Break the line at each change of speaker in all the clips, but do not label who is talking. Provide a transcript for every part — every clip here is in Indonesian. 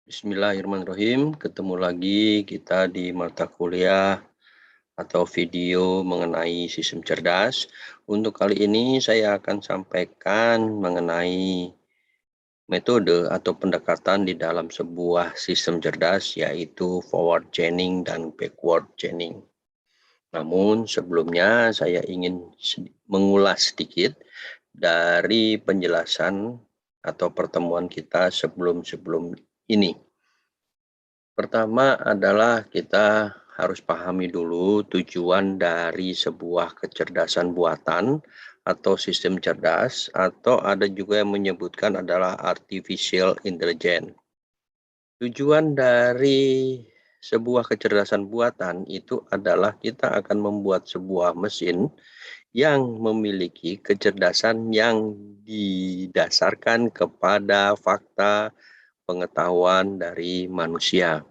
Bismillahirrahmanirrahim. Ketemu lagi kita di mata kuliah atau video mengenai sistem cerdas. Untuk kali ini saya akan sampaikan mengenai metode atau pendekatan di dalam sebuah sistem cerdas, yaitu forward chaining dan backward chaining. Namun sebelumnya saya ingin mengulas sedikit dari penjelasan atau pertemuan kita sebelum ini. Pertama adalah kita harus pahami dulu tujuan dari sebuah kecerdasan buatan atau sistem cerdas, atau ada juga yang menyebutkan adalah artificial intelligence. Tujuan dari sebuah kecerdasan buatan itu adalah kita akan membuat sebuah mesin yang memiliki kecerdasan yang didasarkan kepada fakta pengetahuan dari manusia,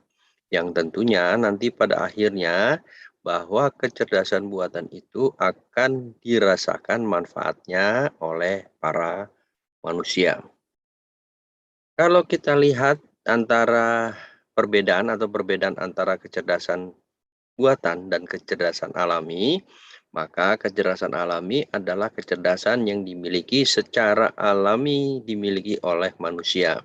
yang tentunya nanti pada akhirnya bahwa kecerdasan buatan itu akan dirasakan manfaatnya oleh para manusia. Kalau kita lihat antara perbedaan antara kecerdasan buatan dan kecerdasan alami, maka kecerdasan alami adalah kecerdasan yang dimiliki secara alami dimiliki oleh manusia.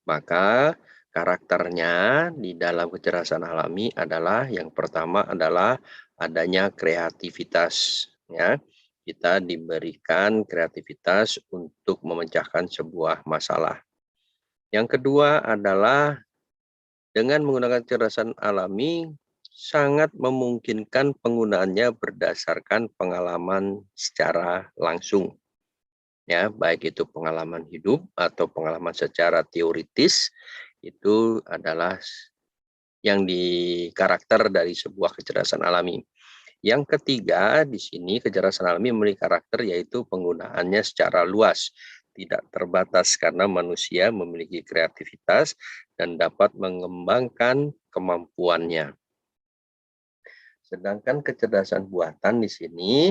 Maka karakternya di dalam kecerdasan alami adalah yang pertama adalah adanya kreativitas, ya. Kita diberikan kreativitas untuk memecahkan sebuah masalah. Yang kedua adalah dengan menggunakan kecerdasan alami sangat memungkinkan penggunaannya berdasarkan pengalaman secara langsung, ya, baik itu pengalaman hidup atau pengalaman secara teoritis. Itu adalah yang di karakter dari sebuah kecerdasan alami. Yang ketiga, di sini kecerdasan alami memiliki karakter yaitu penggunaannya secara luas, tidak terbatas karena manusia memiliki kreativitas dan dapat mengembangkan kemampuannya. Sedangkan kecerdasan buatan di sini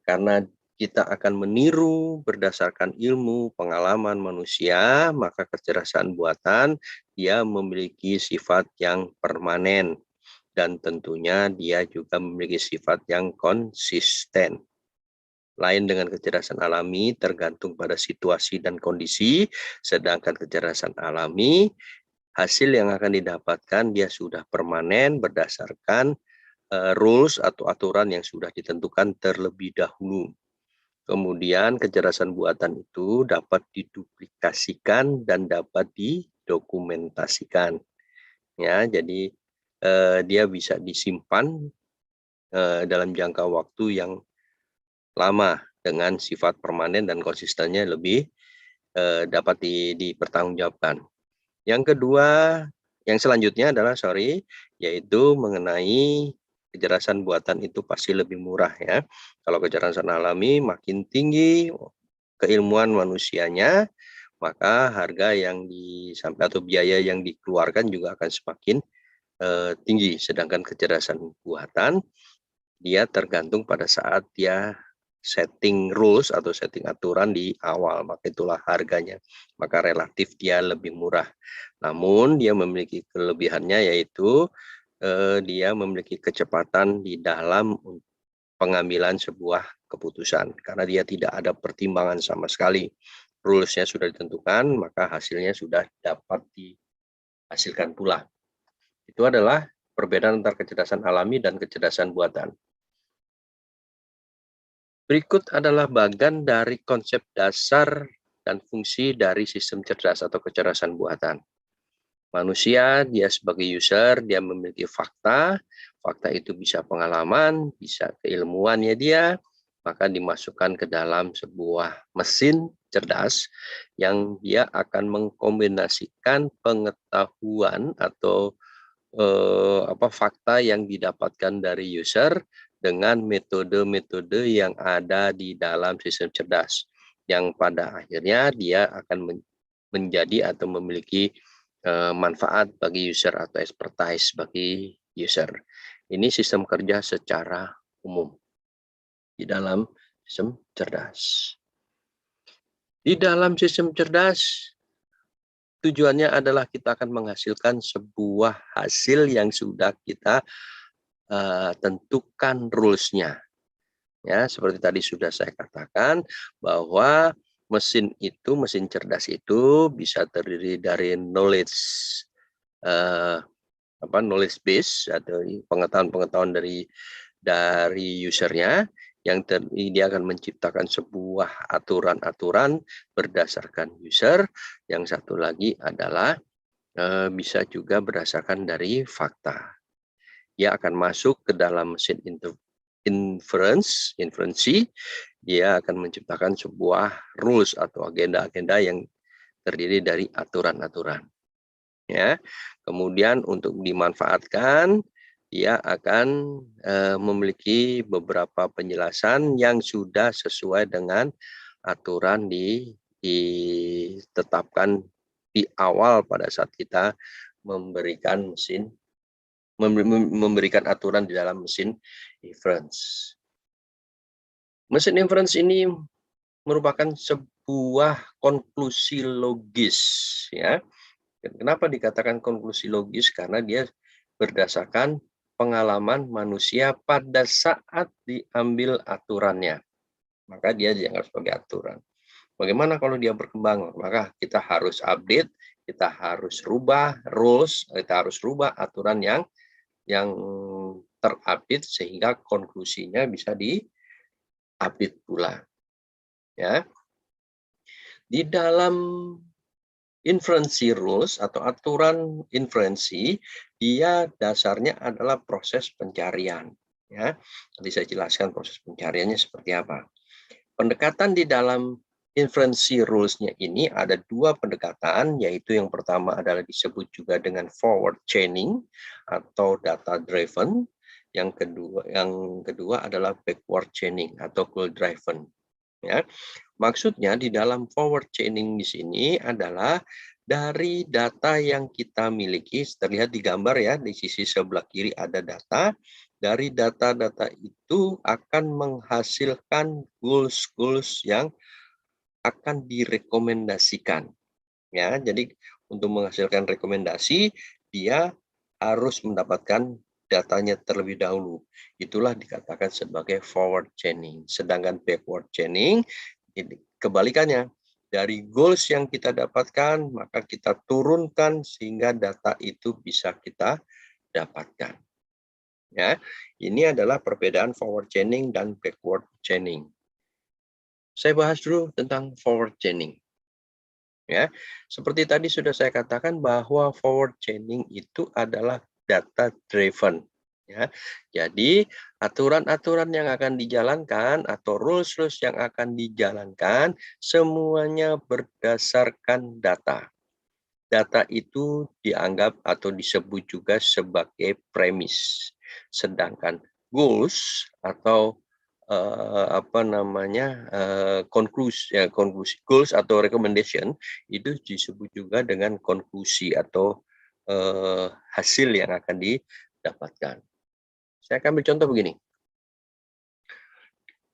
karena kita akan meniru berdasarkan ilmu pengalaman manusia, maka kecerdasan buatan dia memiliki sifat yang permanen dan tentunya dia juga memiliki sifat yang konsisten. Lain dengan kecerdasan alami tergantung pada situasi dan kondisi, sedangkan kecerdasan alami hasil yang akan didapatkan dia sudah permanen berdasarkan rules atau aturan yang sudah ditentukan terlebih dahulu. Kemudian kecerdasan buatan itu dapat diduplikasikan dan dapat didokumentasikan. Ya, jadi dia bisa disimpan dalam jangka waktu yang lama dengan sifat permanen dan konsistennya lebih dapat dipertanggungjawabkan. Yang kedua, yang selanjutnya adalah yaitu mengenai kecerdasan buatan itu pasti lebih murah, ya. Kalau kecerdasan alami makin tinggi keilmuan manusianya, maka harga yang atau biaya yang dikeluarkan juga akan semakin tinggi. Sedangkan kecerdasan buatan dia tergantung pada saat dia setting rules atau setting aturan di awal, maka itulah harganya. Maka relatif dia lebih murah. Namun dia memiliki kelebihannya yaitu dia memiliki kecepatan di dalam pengambilan sebuah keputusan karena dia tidak ada pertimbangan sama sekali. Rules-nya sudah ditentukan, maka hasilnya sudah dapat dihasilkan pula. Itu adalah perbedaan antara kecerdasan alami dan kecerdasan buatan. Berikut adalah bagian dari konsep dasar dan fungsi dari sistem cerdas atau kecerdasan buatan. Manusia, dia sebagai user, dia memiliki fakta. Fakta itu bisa pengalaman, bisa keilmuannya dia, maka dimasukkan ke dalam sebuah mesin cerdas yang dia akan mengkombinasikan pengetahuan atau fakta yang didapatkan dari user dengan metode-metode yang ada di dalam sistem cerdas, yang pada akhirnya dia akan menjadi atau memiliki manfaat bagi user atau expertise bagi user. Ini sistem kerja secara umum di dalam sistem cerdas. Di dalam sistem cerdas tujuannya adalah kita akan menghasilkan sebuah hasil yang sudah kita tentukan rules-nya. Ya, seperti tadi sudah saya katakan bahwa mesin cerdas itu bisa terdiri dari knowledge base atau pengetahuan dari usernya yang dia akan menciptakan sebuah aturan-aturan berdasarkan user. Yang satu lagi adalah bisa juga berdasarkan dari fakta. Dia akan masuk ke dalam mesin inferensi, dia akan menciptakan sebuah rules atau agenda-agenda yang terdiri dari aturan-aturan. Ya, kemudian untuk dimanfaatkan, dia akan memiliki beberapa penjelasan yang sudah sesuai dengan aturan ditetapkan di awal pada saat kita memberikan aturan di dalam mesin inference. Mesin inference ini merupakan sebuah konklusi logis, ya. Kenapa dikatakan konklusi logis? Karena dia berdasarkan pengalaman manusia pada saat diambil aturannya. Maka dia dianggap sebagai aturan. Bagaimana kalau dia berkembang? Maka kita harus update, kita harus rubah rules, kita harus rubah aturan yang terupdate sehingga konklusinya bisa diupdate pula. Ya. Di dalam inferensi rules atau aturan inferensi, dia dasarnya adalah proses pencarian. Ya, nanti saya jelaskan proses pencariannya seperti apa. Pendekatan di dalam inferensi rules-nya ini ada dua pendekatan, yaitu yang pertama adalah disebut juga dengan forward chaining atau data driven. Yang kedua adalah backward chaining atau goal driven. Ya, maksudnya di dalam forward chaining di sini adalah dari data yang kita miliki, terlihat di gambar ya, di sisi sebelah kiri ada data. Dari data-data itu akan menghasilkan goals-goals yang akan direkomendasikan. Ya, jadi untuk menghasilkan rekomendasi, dia harus mendapatkan datanya terlebih dahulu. Itulah dikatakan sebagai forward chaining. Sedangkan backward chaining, kebalikannya. Dari goals yang kita dapatkan, maka kita turunkan sehingga data itu bisa kita dapatkan. Ya, ini adalah perbedaan forward chaining dan backward chaining. Saya bahas dulu tentang forward chaining. Ya, seperti tadi sudah saya katakan bahwa forward chaining itu adalah data driven. Ya, jadi aturan-aturan yang akan dijalankan atau rules-rules yang akan dijalankan semuanya berdasarkan data. Data itu dianggap atau disebut juga sebagai premis. Sedangkan goals atau konklusi goals atau recommendation itu disebut juga dengan konklusi atau hasil yang akan didapatkan. Saya akan ambil contoh begini.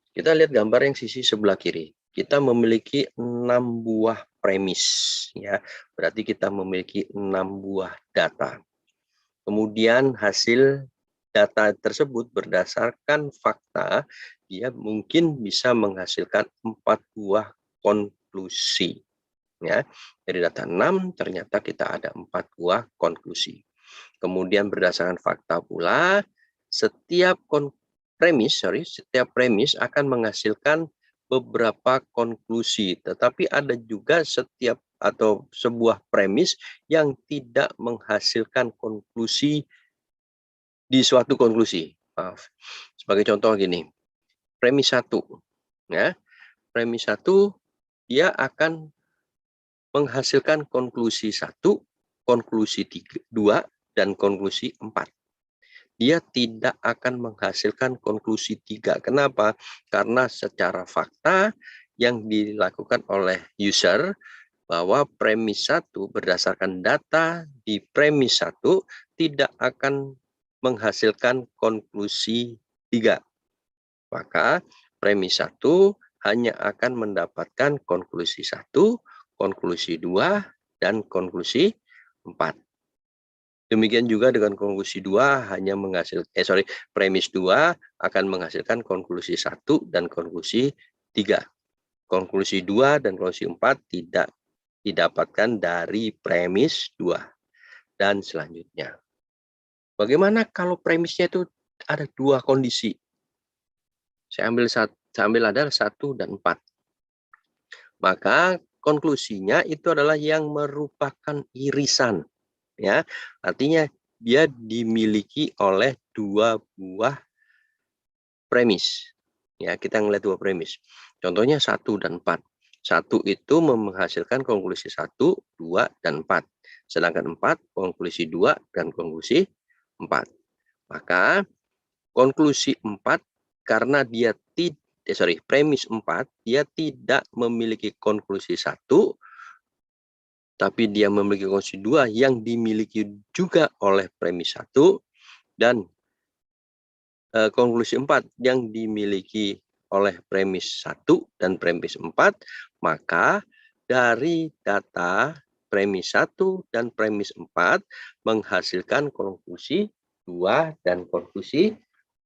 Kita lihat gambar yang sisi sebelah kiri. Kita memiliki 6 buah premis, ya. Berarti kita memiliki 6 buah data. Kemudian hasil data tersebut berdasarkan fakta, dia mungkin bisa menghasilkan 4 buah konklusi. Ya, dari data 6 ternyata kita ada 4 buah konklusi. Kemudian berdasarkan fakta pula, setiap premis akan menghasilkan beberapa konklusi, tetapi ada juga sebuah premis yang tidak menghasilkan konklusi di suatu konklusi. Maaf. Sebagai contoh gini, premis 1, ya. Premis 1 dia akan menghasilkan konklusi 1, konklusi 2, dan konklusi 4. Dia tidak akan menghasilkan konklusi 3. Kenapa? Karena secara fakta yang dilakukan oleh user bahwa premis 1 berdasarkan data di premis 1 tidak akan menghasilkan konklusi 3. Maka premis 1 hanya akan mendapatkan konklusi 1, konklusi 2, dan konklusi 4. Demikian juga dengan konklusi 2 hanya menghasilkan premis 2 akan menghasilkan konklusi 1 dan konklusi 3. Konklusi 2 dan konklusi 4 tidak didapatkan dari premis 2 dan selanjutnya. Bagaimana kalau premisnya itu ada 2 kondisi? Saya ambil ada 1 dan 4. Maka konklusinya itu adalah yang merupakan irisan. Ya, artinya dia dimiliki oleh 2 buah premis. Ya, kita ngelihat 2 premis. Contohnya 1 dan 4. 1 itu menghasilkan konklusi 1, 2, dan 4. Sedangkan 4 konklusi 2 dan konklusi 4. Maka konklusi 4 karena dia premis 4 dia tidak memiliki konklusi 1, tapi dia memiliki konklusi 2 yang dimiliki juga oleh premis 1 dan konklusi 4 yang dimiliki oleh premis 1 dan premis 4, maka dari data premis 1 dan premis 4 menghasilkan konklusi 2 dan konklusi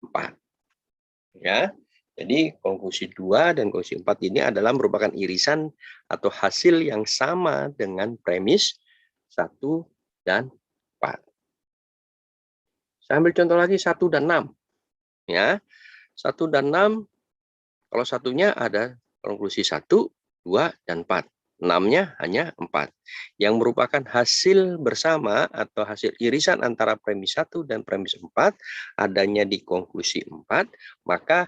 4. Ya. Jadi konklusi 2 dan konklusi 4 ini adalah merupakan irisan atau hasil yang sama dengan premis 1 dan 4. Saya ambil contoh lagi 1 dan 6. Ya. 1 dan 6, kalau satunya ada konklusi 1, 2, dan 4. 6-nya hanya 4. Yang merupakan hasil bersama atau hasil irisan antara premis 1 dan premis 4 adanya di konklusi 4, maka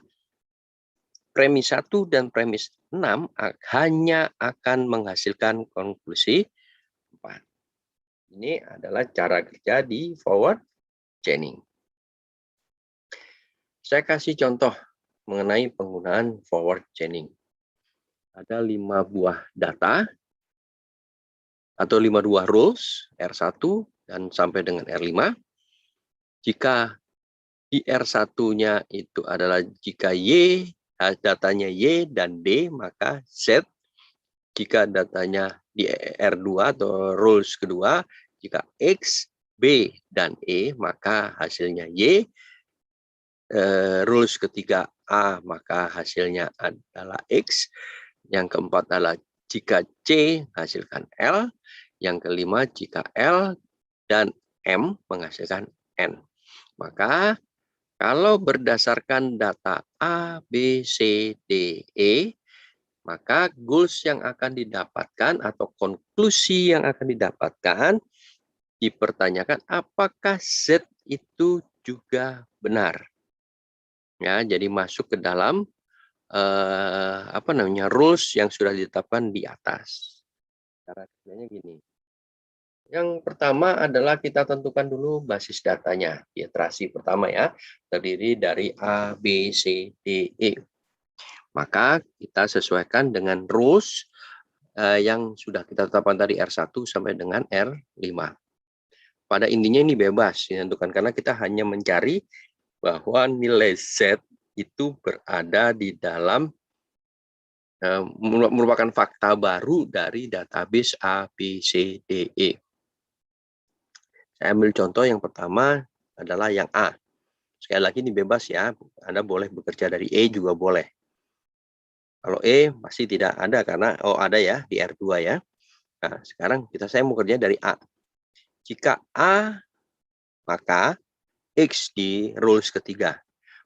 premis 1 dan premis 6 hanya akan menghasilkan konklusi 4. Ini adalah cara kerja di forward chaining. Saya kasih contoh mengenai penggunaan forward chaining. Ada 5 buah data atau 5 buah rules, R1 dan sampai dengan R5. Jika di R1-nya itu adalah jika Y, datanya Y dan D, maka Z. Jika datanya di R2 atau rules kedua, jika X, B, dan E, maka hasilnya Y. Rules ketiga A, maka hasilnya adalah X. Yang keempat adalah jika C hasilkan L. Yang kelima jika L dan M menghasilkan N. Maka kalau berdasarkan data A, B, C, D, E, maka goals yang akan didapatkan atau konklusi yang akan didapatkan dipertanyakan apakah Z itu juga benar. Ya, jadi masuk ke dalam rules yang sudah ditetapkan di atas. Cara kerjanya gini. Yang pertama adalah kita tentukan dulu basis datanya. Iterasi pertama ya, terdiri dari A, B, C, D, E. Maka kita sesuaikan dengan rules yang sudah kita tetapkan tadi R1 sampai dengan R5. Pada intinya ini bebas ditentukan karena kita hanya mencari bahwa nilai Z itu berada di dalam merupakan fakta baru dari database A, B, C, D, E. Saya ambil contoh yang pertama adalah yang A. Sekali lagi ini bebas ya, Anda boleh bekerja dari E juga boleh. Kalau E pasti tidak ada karena ada ya di R2 ya. Nah, sekarang saya mau kerja dari A. Jika A, maka X di rules ketiga.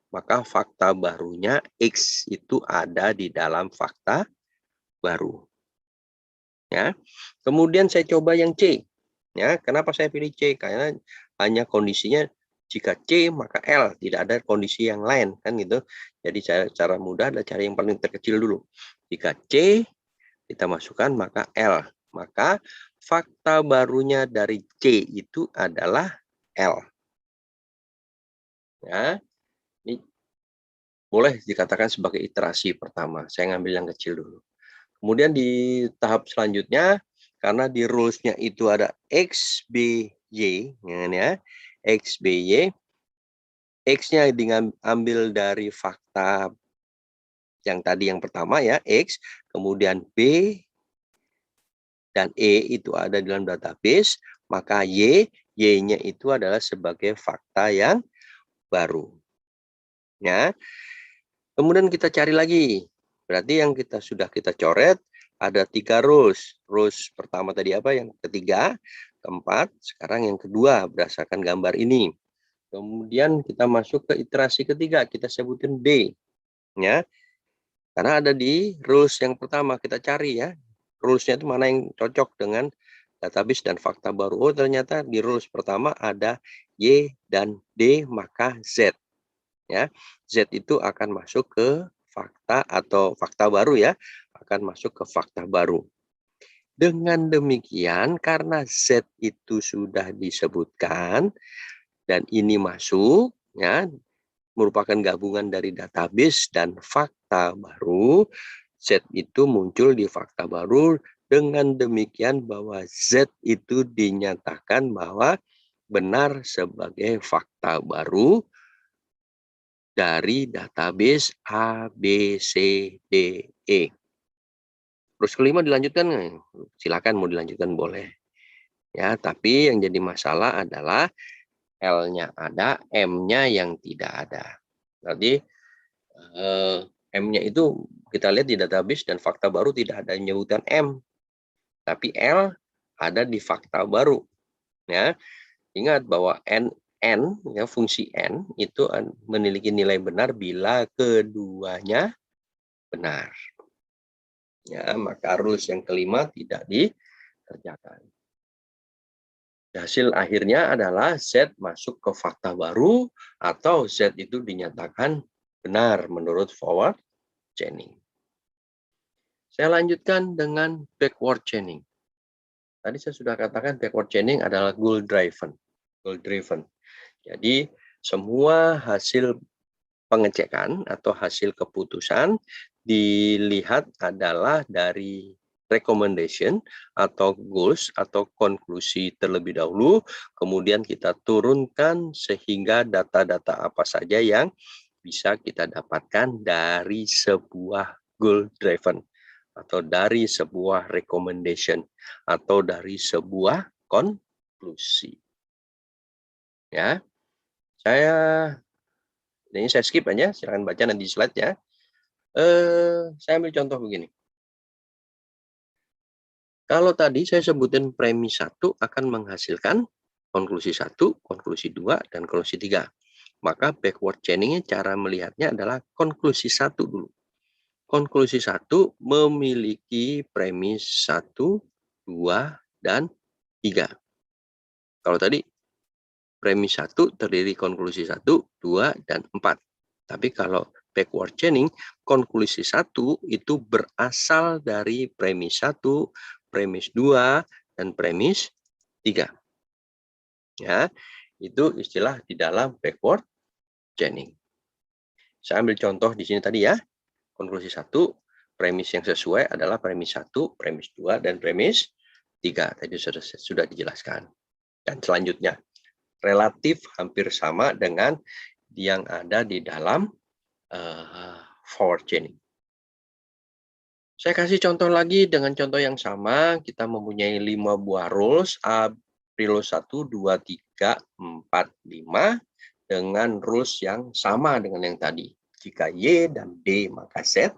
Maka fakta barunya X itu ada di dalam fakta baru. Ya. Kemudian saya coba yang C. Ya, kenapa saya pilih C? Karena hanya kondisinya jika C maka L, tidak ada kondisi yang lain kan gitu. Jadi cara mudah adalah cara yang paling terkecil dulu. Jika C kita masukkan maka L, maka fakta barunya dari C itu adalah L. Ya. Ini boleh dikatakan sebagai iterasi pertama. Saya ngambil yang kecil dulu. Kemudian di tahap selanjutnya, karena di rules-nya itu ada X, B, Y, ya, X, B, Y, X-nya diambil dari fakta yang tadi yang pertama ya, X, kemudian B, dan E itu ada dalam database, maka Y-nya itu adalah sebagai fakta yang baru. Ya. Kemudian kita cari lagi. Berarti yang sudah kita coret ada 3 rules. Rules pertama tadi apa? Yang ketiga, keempat, sekarang yang kedua berdasarkan gambar ini. Kemudian kita masuk ke iterasi ketiga, kita sebutin D. Ya. Karena ada di rules yang pertama kita cari ya. Rules-nya itu mana yang cocok dengan database dan fakta baru. Oh, ternyata di rules pertama ada Y dan D, maka Z. Ya, Z itu akan masuk ke fakta atau fakta baru ya, akan masuk ke fakta baru. Dengan demikian, karena Z itu sudah disebutkan dan ini masuk, ya, merupakan gabungan dari database dan fakta baru, Z itu muncul di fakta baru. Dengan demikian bahwa Z itu dinyatakan bahwa benar sebagai fakta baru dari database A, B, C, D, E. Terus kelima dilanjutkan, silakan mau dilanjutkan boleh. Ya, tapi yang jadi masalah adalah L-nya ada, M-nya yang tidak ada. Berarti M-nya itu kita lihat di database dan fakta baru tidak ada yang menyebutkan M, tapi L ada di fakta baru. Ya, ingat bahwa N ya, fungsi N itu memiliki nilai benar bila keduanya benar. Ya, maka rules yang kelima tidak dikerjakan. Hasil akhirnya adalah Z masuk ke fakta baru atau Z itu dinyatakan benar menurut forward chaining. Saya lanjutkan dengan backward chaining. Tadi saya sudah katakan backward chaining adalah goal driven. Jadi semua hasil pengecekan atau hasil keputusan dilihat adalah dari recommendation atau goals atau konklusi terlebih dahulu, kemudian kita turunkan sehingga data-data apa saja yang bisa kita dapatkan dari sebuah goal driven atau dari sebuah recommendation atau dari sebuah konklusi. Ya, ini saya skip aja, silahkan baca nanti slide-nya. Saya ambil contoh begini. Kalau tadi saya sebutin premis 1 akan menghasilkan konklusi 1, konklusi 2, dan konklusi 3. Maka backward chaining-nya cara melihatnya adalah konklusi 1 dulu. Konklusi 1 memiliki premis 1, 2, dan 3. Kalau tadi premis 1 terdiri konklusi 1, 2, dan 4. Tapi kalau backward chaining, konklusi 1 itu berasal dari premis 1, premis 2, dan premis 3. Ya, itu istilah di dalam backward chaining. Saya ambil contoh di sini tadi ya. Konklusi 1, premis yang sesuai adalah premis 1, premis 2, dan premis 3. Tadi sudah dijelaskan. Dan selanjutnya, relatif hampir sama dengan yang ada di dalam forward chaining. Saya kasih contoh lagi dengan contoh yang sama. Kita mempunyai 5 buah rules A, rules 1, 2, 3, 4, 5 dengan rules yang sama dengan yang tadi. Jika Y dan D maka Z,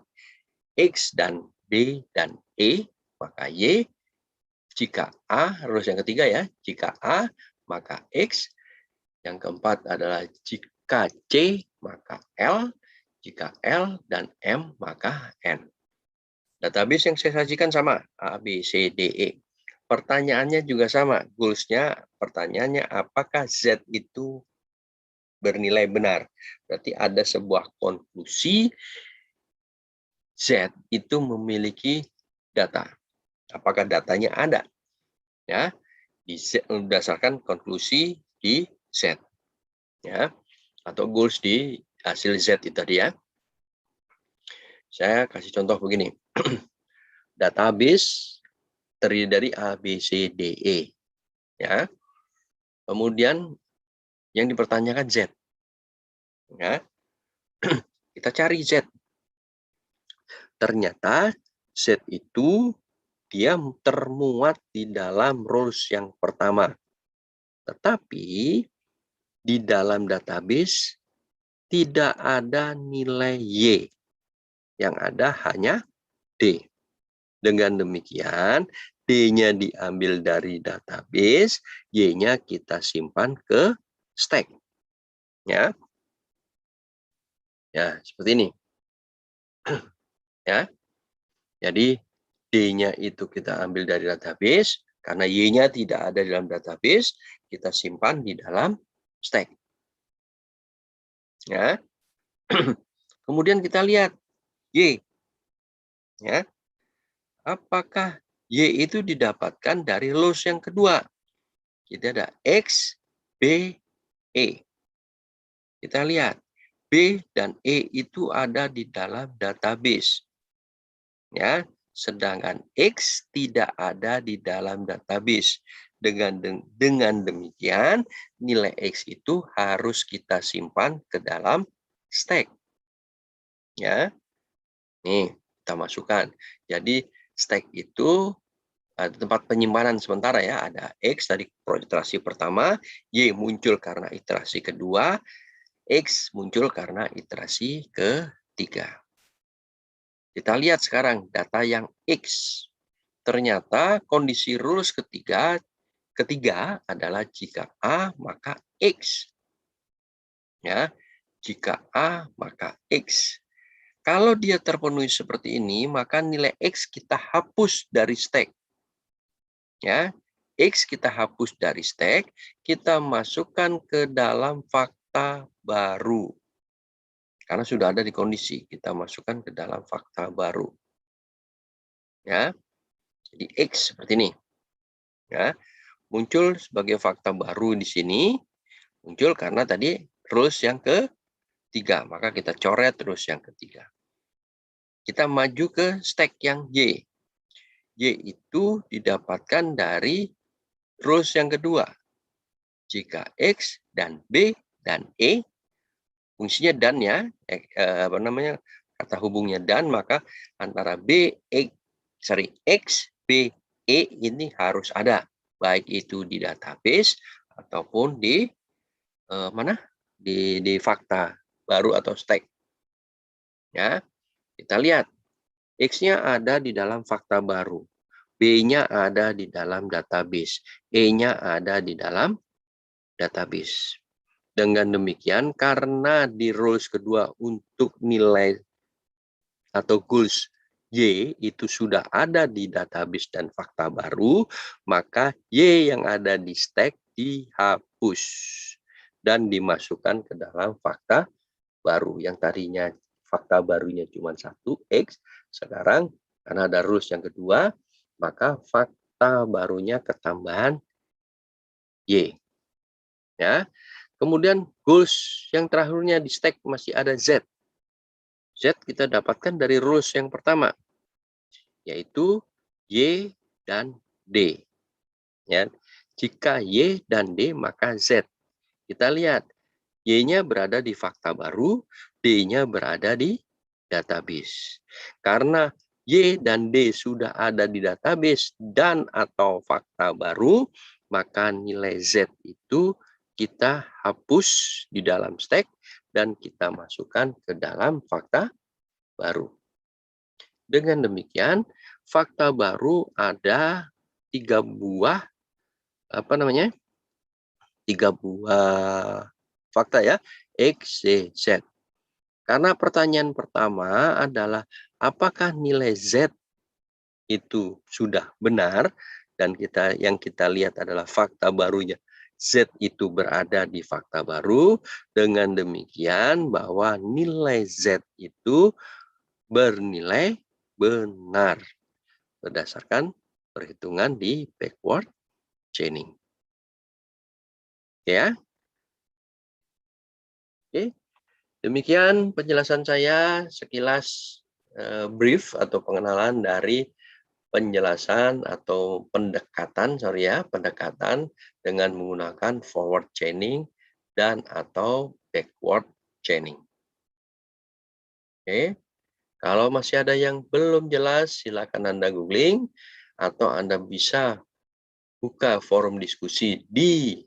X dan B dan E maka Y. Jika A, rules yang ketiga ya, jika A maka X. Yang keempat adalah jika C maka L, jika L dan M maka N. Database yang saya sajikan sama, A, B, C, D, E. Pertanyaannya juga sama, goals-nya, pertanyaannya apakah Z itu bernilai benar? Berarti ada sebuah konklusi, Z itu memiliki data. Apakah datanya ada? Ya, berdasarkan konklusi di Z. Ya, atau goals di hasil Z itu tadi ya. Saya kasih contoh begini. Database terdiri dari A, B, C, D, E. Ya. Kemudian yang dipertanyakan Z. Ya. Kita cari Z. Ternyata Z itu dia termuat di dalam rules yang pertama. Tetapi di dalam database tidak ada nilai Y. Yang ada hanya D. Dengan demikian, D-nya diambil dari database, Y-nya kita simpan ke stack. Ya, seperti ini. Ya, jadi D-nya itu kita ambil dari database, karena Y-nya tidak ada dalam database, kita simpan di dalam stack. Ya, kemudian kita lihat Y. Ya, apakah Y itu didapatkan dari loss yang kedua? Kita ada X, B, E. Kita lihat, B dan E itu ada di dalam database. Ya, sedangkan X tidak ada di dalam database. Dengan demikian, nilai X itu harus kita simpan ke dalam stack. Ya, nih kita masukkan. Jadi stack itu ada tempat penyimpanan sementara ya. Ada X dari iterasi pertama, Y muncul karena iterasi kedua, X muncul karena iterasi ketiga. Kita lihat sekarang data yang X. Ternyata kondisi rules ketiga adalah jika A maka X. Ya, jika A maka X. Kalau dia terpenuhi seperti ini, maka nilai X kita hapus dari stack. Ya, X kita hapus dari stack, kita masukkan ke dalam fakta baru. Karena sudah ada di kondisi, kita masukkan ke dalam fakta baru. Ya, jadi X seperti ini. Ya, muncul sebagai fakta baru di sini, muncul karena tadi rules yang ketiga, maka kita coret terus yang ketiga. Kita maju ke stack yang Y. Y itu didapatkan dari rules yang kedua. Jika X dan B dan E, fungsinya dan ya, kata hubungnya dan, maka antara X, B, E ini harus ada. Baik itu di database ataupun di di fakta baru atau stack. Ya, kita lihat X-nya ada di dalam fakta baru, B-nya ada di dalam database, E-nya ada di dalam database. Dengan demikian, karena di rules kedua untuk nilai atau goals Y itu sudah ada di database dan fakta baru, maka Y yang ada di stack dihapus dan dimasukkan ke dalam fakta baru. Yang tadinya fakta barunya cuma 1, X, sekarang karena ada rules yang kedua, maka fakta barunya ketambahan Y. Ya. Kemudian goals yang terakhirnya di stack masih ada Z. Z kita dapatkan dari rules yang pertama, yaitu Y dan D. Ya. Jika Y dan D, maka Z. Kita lihat, Y-nya berada di fakta baru, D-nya berada di database. Karena Y dan D sudah ada di database dan atau fakta baru, maka nilai Z itu kita hapus di dalam stack dan kita masukkan ke dalam fakta baru. Dengan demikian, fakta baru ada 3 buah fakta ya, X, Y, Z. Karena pertanyaan pertama adalah apakah nilai Z itu sudah benar, dan yang kita lihat adalah fakta barunya. Z itu berada di fakta baru, dengan demikian bahwa nilai Z itu bernilai benar berdasarkan perhitungan di backward chaining. Ya. Oke. Demikian penjelasan saya sekilas brief atau pengenalan dari penjelasan atau pendekatan dengan menggunakan forward chaining dan atau backward chaining. Oke. Kalau masih ada yang belum jelas, silakan Anda googling atau Anda bisa buka forum diskusi di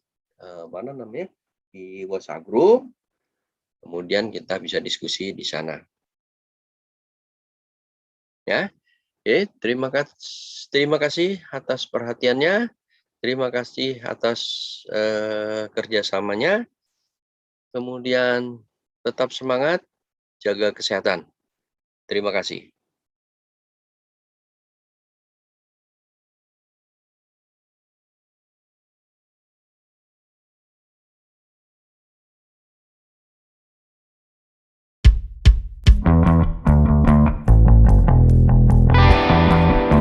di WhatsApp group, kemudian kita bisa diskusi di sana. Ya, oke, terima kasih atas perhatiannya, terima kasih atas kerjasamanya, kemudian tetap semangat, jaga kesehatan. Terima kasih.